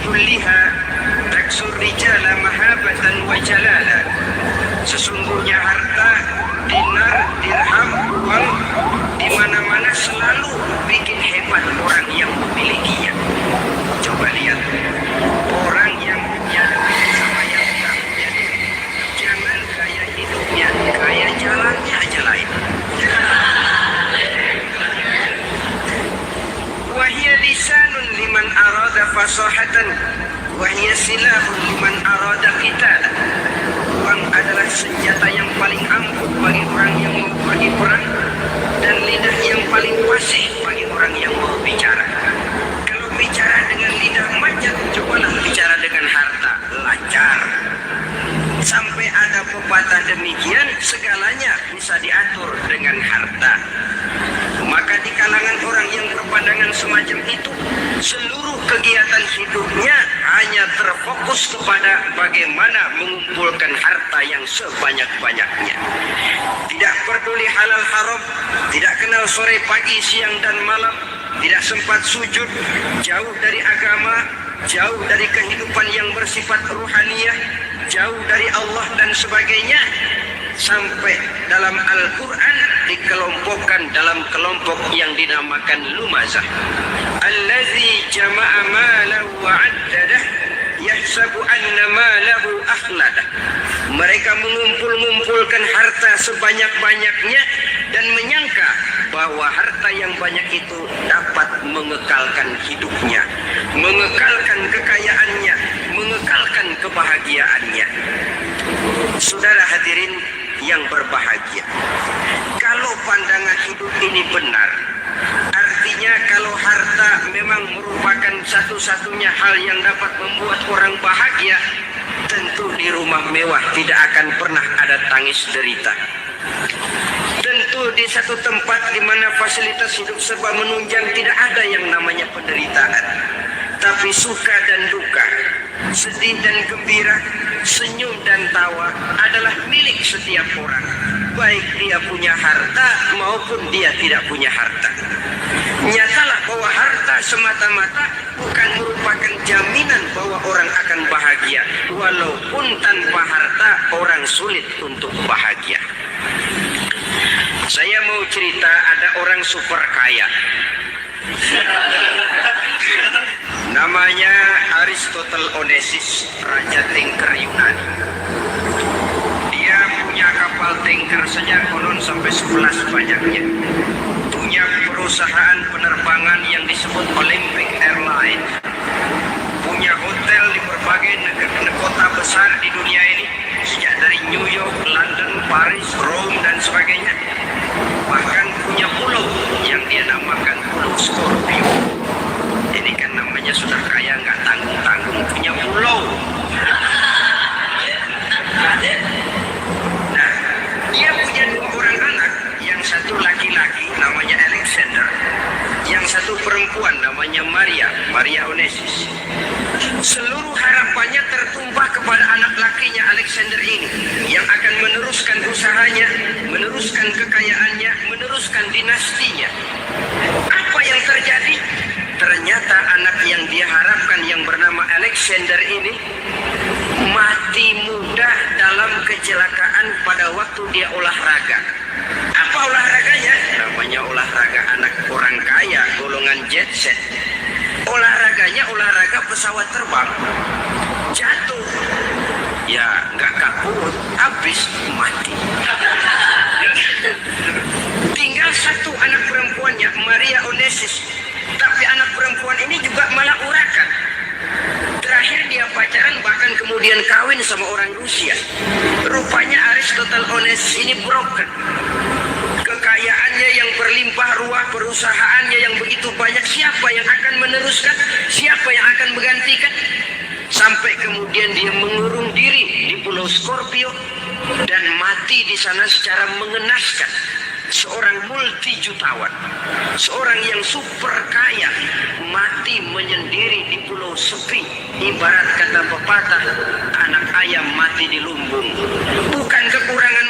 kulliha taksur rijala mahabatan wa jalala. Sesungguhnya harta, dinar, dirham, uang di mana-mana selalu bikin hebat orang yang memilikinya. Coba lihat orang yang punya sama yang tidak punya. Jangan gaya hidupnya, gaya jalannya aja lain. Wahia lisanun liman arada fasahatan, wahia silahun liman arada qitala. Uang adalah senjata yang paling ampuh bagi orang yang mau pergi perang, dan lidah yang paling fasih bagi orang yang mau bicara. Kalau bicara dengan lidah macet, cobalah bicara dengan harta, lancar. Sampai ada pepatah demikian, segalanya bisa diatur dengan harta. Maka di kalangan orang yang berpandangan semacam itu, seluruh kegiatan hidupnya hanya terfokus kepada bagaimana mengumpulkan harta yang sebanyak-banyaknya. Tidak peduli halal haram, tidak kenal sore pagi siang dan malam, tidak sempat sujud, jauh dari agama, jauh dari kehidupan yang bersifat ruhaniyah, jauh dari Allah dan sebagainya. Sampai dalam Al-Quran dikelompokkan dalam kelompok yang dinamakan lumazah. Allazi jama'a malahu wa 'addadah yahsabu anna malahu akhladah. Mereka mengumpul-ngumpulkan harta sebanyak-banyaknya dan menyangka bahwa harta yang banyak itu dapat mengekalkan hidupnya, mengekalkan kekayaannya, mengekalkan kebahagiaannya. Saudara hadirin yang berbahagia, kalau pandangan hidup ini benar, artinya kalau harta memang merupakan satu-satunya hal yang dapat membuat orang bahagia, tentu di rumah mewah tidak akan pernah ada tangis derita. Tentu di satu tempat di mana fasilitas hidup serba menunjang tidak ada yang namanya penderitaan. Tapi suka dan duka, sedih dan gembira, senyum dan tawa adalah milik setiap orang, baik dia punya harta maupun dia tidak punya harta. Nyatalah bahwa harta semata-mata bukan merupakan jaminan bahwa orang akan bahagia. Walaupun tanpa harta orang sulit untuk bahagia. Saya mau cerita, ada orang super kaya. Namanya Aristotle Onesimus, Raja Tanker Yunani. Dia punya kapal tanker saja konon sampai 11 banyaknya. Punya perusahaan penerbangan yang disebut Olympic Airlines. Punya hotel di berbagai kota besar di dunia ini, sejak dari New York, London, Paris, Rome dan sebagainya. Bahkan punya pulau yang dia namakan Pulau Scorpio. Ini kan namanya sudah kaya nggak tanggung-tanggung punya pulau. Nah, dia punya 2 orang anak, yang satu laki-laki namanya Alexander, yang satu perempuan namanya Maria Onesimus. Seluruh harapannya tertumpah kepada anak lakinya Alexander ini, yang akan meneruskan usahanya, meneruskan kekayaannya, meneruskan dinastinya. Apa yang terjadi? Ternyata anak yang dia harapkan yang bernama Alexander ini mati muda dalam kecelakaan pada waktu dia olahraga. Apa olahraganya? Namanya olahraga anak orang kaya, golongan jet set. Olahraganya olahraga pesawat terbang. Jatuh. Ya nggak kaput, habis mati. Tinggal satu anak perempuannya, Maria Onesimus. Tapi anak perempuan ini juga malah urakan. Terakhir dia pacaran, bahkan kemudian kawin sama orang Rusia. Rupanya Aristotle Onesimus ini broken. Kekayaannya yang berlimpah ruah, perusahaannya yang begitu banyak, siapa yang akan meneruskan? Siapa yang akan menggantikan? Sampai kemudian dia mengurung diri di Pulau Scorpio dan mati di sana secara mengenaskan. Seorang multi-jutawan, seorang yang super kaya, mati menyendiri di pulau sepi. Ibarat kata pepatah, anak ayam mati di lumbung. Bukan kekurangan